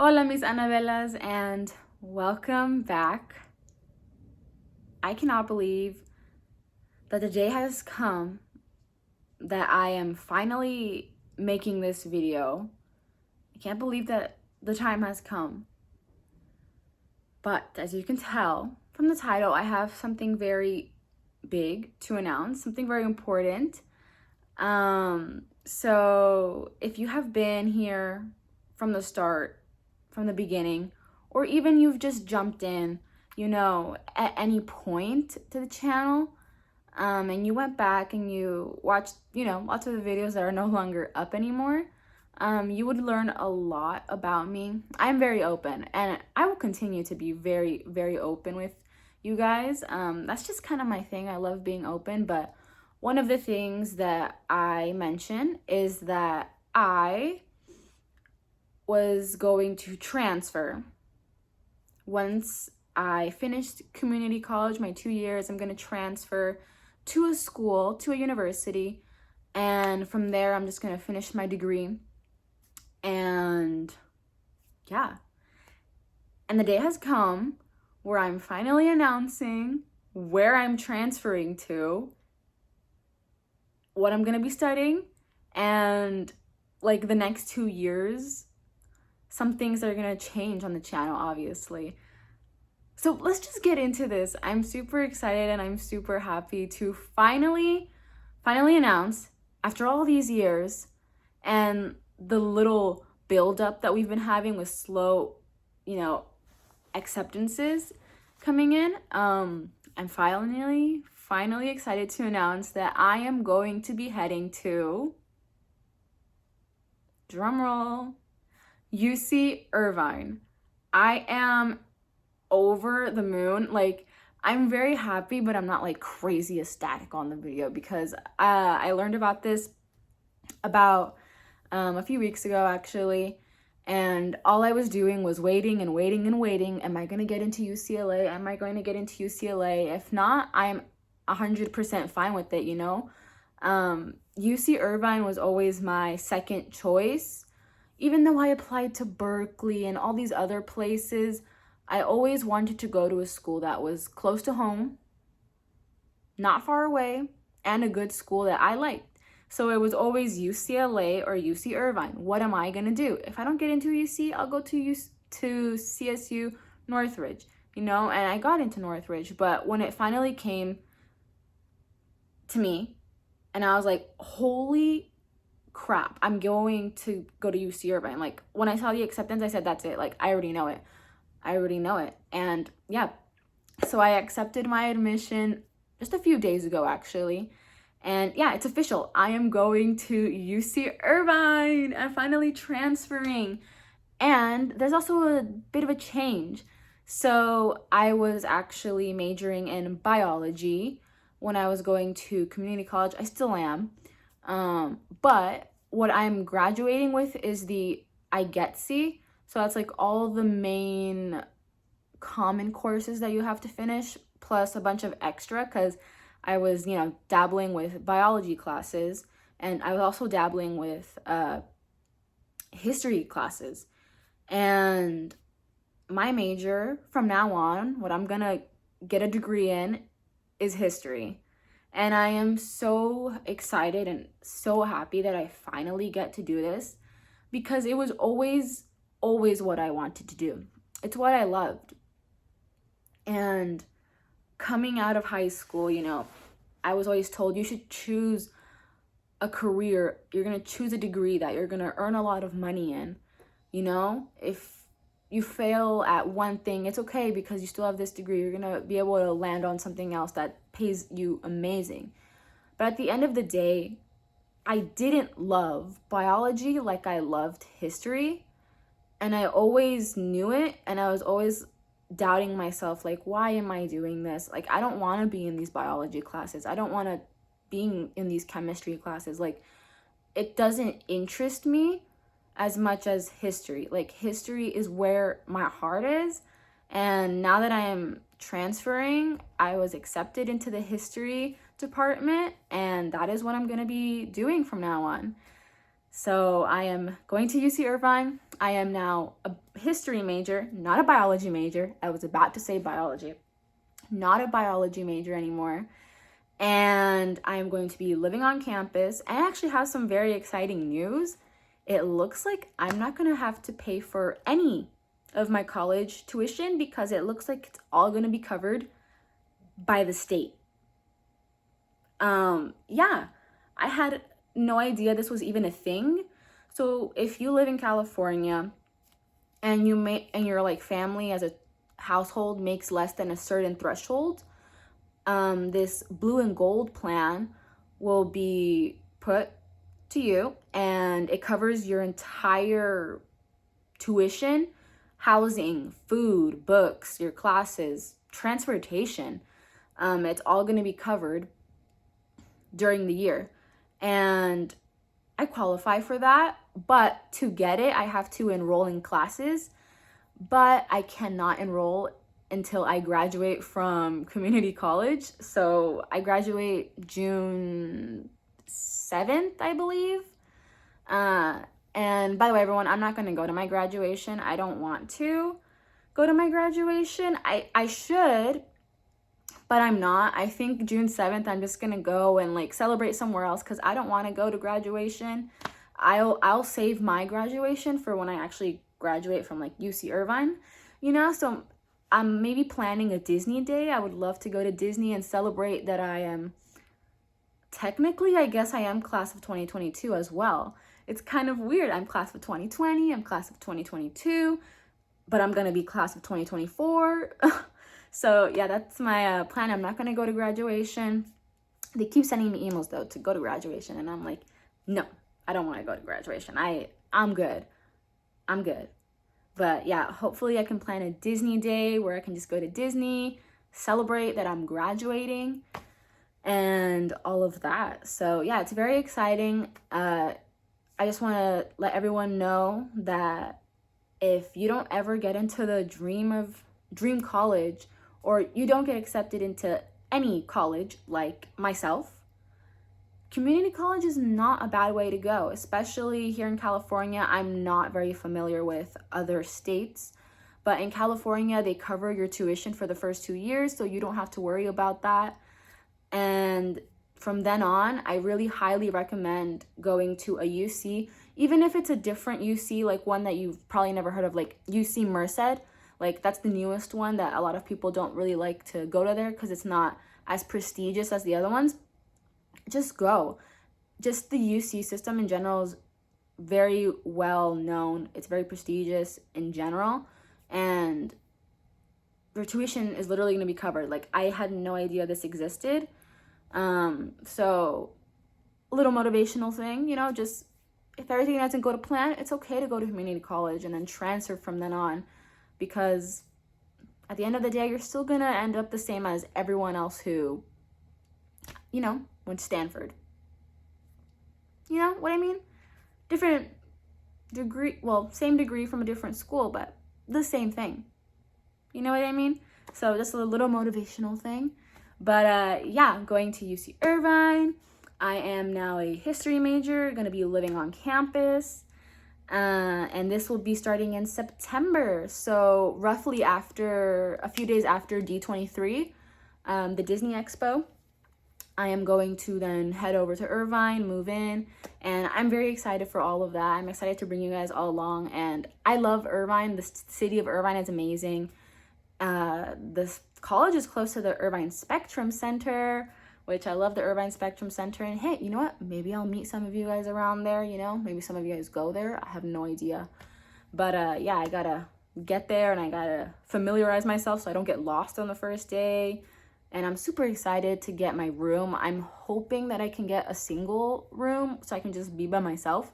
Hola mis Anabellas and welcome back. I cannot believe that the day has come that I am finally making this video. I can't believe that the time has come. But as you can tell from the title, I have something very big to announce, something very important. So if you have been here from the start, from the beginning, or even you've just jumped in, at any point to the channel, and you went back and you watched, lots of the videos that are no longer up anymore, you would learn a lot about me. I'm very open, and I will continue to be very, very open with you guys. That's just kind of my thing. I love being open, but one of the things that I mention is that I was going to transfer. Once I finished community college, my 2 years, I'm going to transfer to a school, to a university, and from there I'm just going to finish my degree. And yeah, and the day has come where I'm finally announcing where I'm transferring to, what I'm going to be studying, and like the next 2 years, some things are going to change on the channel, obviously. So let's just get into this. I'm super excited and I'm super happy to finally announce, after all these years and the little buildup that we've been having with slow, acceptances coming in, I'm finally excited to announce that I am going to be heading to, drumroll, UC Irvine. I am over the moon. Like, I'm very happy, but I'm not like crazy ecstatic on the video because I learned about this about a few weeks ago, actually, and all I was doing was waiting and waiting and waiting. Am I going to get into UCLA? Am I going to get into UCLA? If not, I'm 100% fine with it, UC Irvine was always my second choice. Even though I applied to Berkeley and all these other places, I always wanted to go to a school that was close to home, not far away, and a good school that I liked. So it was always UCLA or UC Irvine. What am I gonna do? If I don't get into UC, I'll go to CSU Northridge, and I got into Northridge. But when it finally came to me, and I was like, holy crap, I'm going to go to UC Irvine. Like, when I saw the acceptance, I said, that's it. Like, I already know it. And yeah, so I accepted my admission just a few days ago, actually. And yeah, it's official. I am going to UC Irvine. I'm finally transferring. And there's also a bit of a change. So I was actually majoring in biology when I was going to community college. I still am. But what I'm graduating with is the IGETC. So that's like all the main common courses that you have to finish, plus a bunch of extra, because I was, dabbling with biology classes, and I was also dabbling with history classes. And my major from now on, what I'm gonna get a degree in, is history. And I am so excited and so happy that I finally get to do this, because it was always what I wanted to do. It's what I loved. And coming out of high school, I was always told you should choose a career. You're going to choose a degree that you're going to earn a lot of money in. If you fail at one thing, it's okay, because you still have this degree. You're going to be able to land on something else that pays you amazing. But at the end of the day, I didn't love biology like I loved history. And I always knew it, and I was always doubting myself, like, why am I doing this? Like, I don't want to be in these biology classes. I don't want to be in these chemistry classes. Like, it doesn't interest me as much as history. Like, history is where my heart is. And now that I am transferring, I was accepted into the history department, and that is what I'm going to be doing from now on. So I am going to UC Irvine. I am now a history major, not a biology major. I was about to say biology. Not a biology major anymore. And I am going to be living on campus. I actually have some very exciting news. It looks like I'm not going to have to pay for any of my college tuition because it looks like it's all going to be covered by the state. Yeah, I had no idea this was even a thing. So if you live in California and your like family as a household makes less than a certain threshold, this blue and gold plan will be put to you, and it covers your entire tuition, housing, food, books, your classes, transportation. It's all going to be covered during the year. And I qualify for that, but to get it, I have to enroll in classes, but I cannot enroll until I graduate from community college. So I graduate June 7th, I believe. And by the way, everyone, I'm not going to go to my graduation. I don't want to go to my graduation. I should, but I'm not. I think June 7th, I'm just going to go and like celebrate somewhere else because I don't want to go to graduation. I'll save my graduation for when I actually graduate from like UC Irvine, so I'm maybe planning a Disney day. I would love to go to Disney and celebrate that I am technically, I guess I am class of 2022 as well. It's kind of weird. I'm class of 2020, I'm class of 2022, but I'm going to be class of 2024. So yeah, that's my plan. I'm not going to go to graduation. They keep sending me emails though to go to graduation, and I'm like, no, I don't want to go to graduation. I'm good. But yeah, hopefully I can plan a Disney day where I can just go to Disney, celebrate that I'm graduating, and all of that. So yeah, it's very exciting. I just want to let everyone know that if you don't ever get into the dream college, or you don't get accepted into any college like myself, community college is not a bad way to go, especially here in California. I'm not very familiar with other states, but in California, they cover your tuition for the first 2 years, so you don't have to worry about that. And from then on, I really highly recommend going to a UC, even if it's a different UC, like one that you've probably never heard of, like UC Merced. Like that's the newest one that a lot of people don't really like to go to there because it's not as prestigious as the other ones. Just go. Just the UC system in general is very well known. It's very prestigious in general, and your tuition is literally going to be covered. Like I had no idea this existed. So a little motivational thing, just if everything doesn't go to plan, it's okay to go to community college and then transfer from then on, because at the end of the day, you're still going to end up the same as everyone else who, went to Stanford. You know what I mean? Different degree, well, same degree from a different school, but the same thing. You know what I mean? So just a little motivational thing. But yeah, I'm going to UC Irvine. I am now a history major, going to be living on campus. And this will be starting in September. So roughly a few days after D23, the Disney Expo, I am going to then head over to Irvine, move in, and I'm very excited for all of that. I'm excited to bring you guys all along, and I love Irvine. The city of Irvine is amazing. This college is close to the Irvine Spectrum Center, which I love the Irvine Spectrum Center. And hey, you know what? Maybe I'll meet some of you guys around there, Maybe some of you guys go there. I have no idea. But yeah, I gotta get there and I gotta familiarize myself so I don't get lost on the first day. And I'm super excited to get my room. I'm hoping that I can get a single room so I can just be by myself.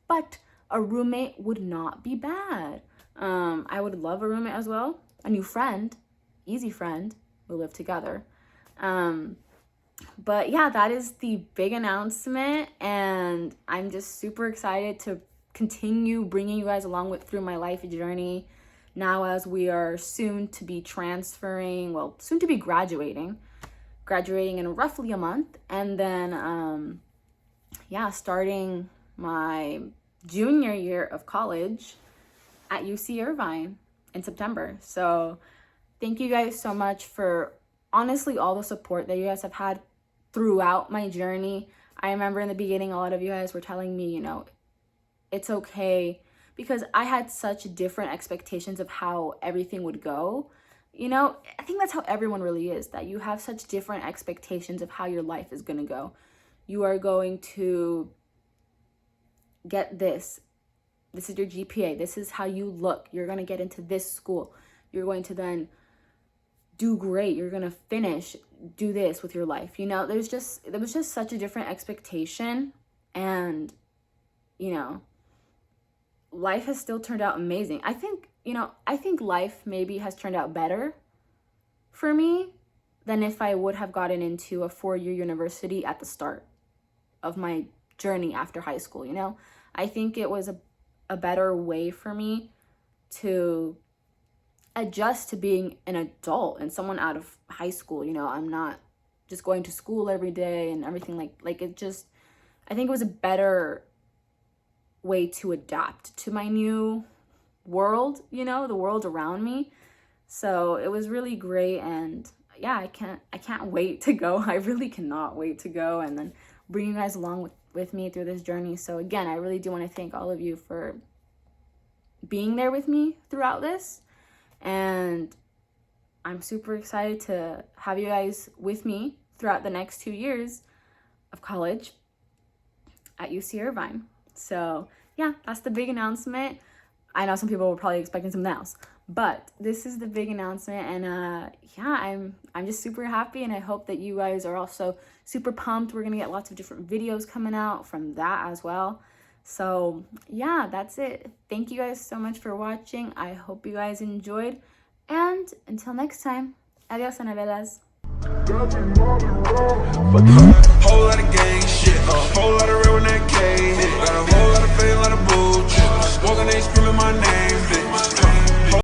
But a roommate would not be bad. I would love a roommate as well. A new friend, easy friend. We'll live together. But yeah, that is the big announcement. And I'm just super excited to continue bringing you guys along through my life journey. Now, as we are soon to be graduating in roughly a month. And then, starting my junior year of college at UC Irvine in September. So thank you guys so much for honestly all the support that you guys have had throughout my journey. I remember in the beginning, a lot of you guys were telling me, you know, it's okay, because I had such different expectations of how everything would go. You know, I think that's how everyone really is, that you have such different expectations of how your life is going to go. You are going to get this. This is your GPA. This is how you look. You're going to get into this school. You're going to then do great. You're going to finish, do this with your life. You know, there was just such a different expectation. And, you know, life has still turned out amazing. I think life maybe has turned out better for me than if I would have gotten into a 4-year university at the start of my journey after high school, you know? I think it was a better way for me to adjust to being an adult and someone out of high school. You know, I'm not just going to school every day and everything like it just, I think it was a better way to adapt to my new world, you know, the world around me. So it was really great. And yeah, I can't wait to go. I really cannot wait to go and then bring you guys along with me through this journey. So again, I really do want to thank all of you for being there with me throughout this. And I'm super excited to have you guys with me throughout the next 2 years of college at UC Irvine. So yeah, that's the big announcement. I know some people were probably expecting something else, but this is the big announcement. And yeah, I'm just super happy, and I hope that you guys are also super pumped. We're gonna get lots of different videos coming out from that as well. So yeah, that's it. Thank you guys so much for watching. I hope you guys enjoyed, and until next time, adios, Anabelas. Whole lot of gang shit, whole lot of real when that